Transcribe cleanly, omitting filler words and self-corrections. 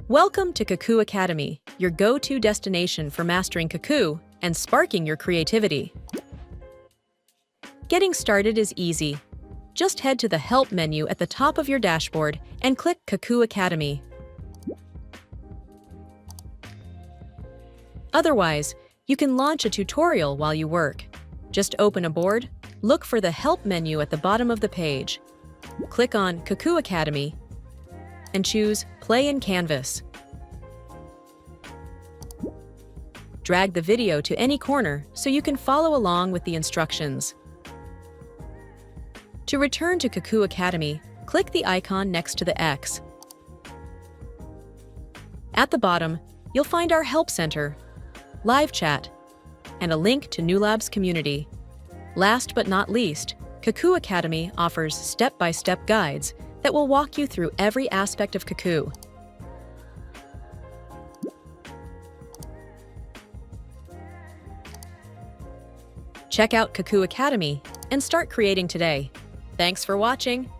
Welcome to Cacoo Academy, your go-to destination for mastering Cacoo and sparking your creativity. Getting started is easy. Just head to the Help menu at the top of your dashboard and click Cacoo Academy. Otherwise, you can launch a tutorial while you work. Just open a board, look for the Help menu at the bottom of the page. Click on Cacoo Academy and choose Play in Canvas. Drag the video to any corner so you can follow along with the instructions. To return to Cacoo Academy, click the icon next to the X. At the bottom, you'll find our Help Center, live chat, and a link to New Labs community. Last but not least, Cacoo Academy offers step-by-step guides that will walk you through every aspect of Cacoo. Check out Cacoo Academy and start creating today. Thanks for watching.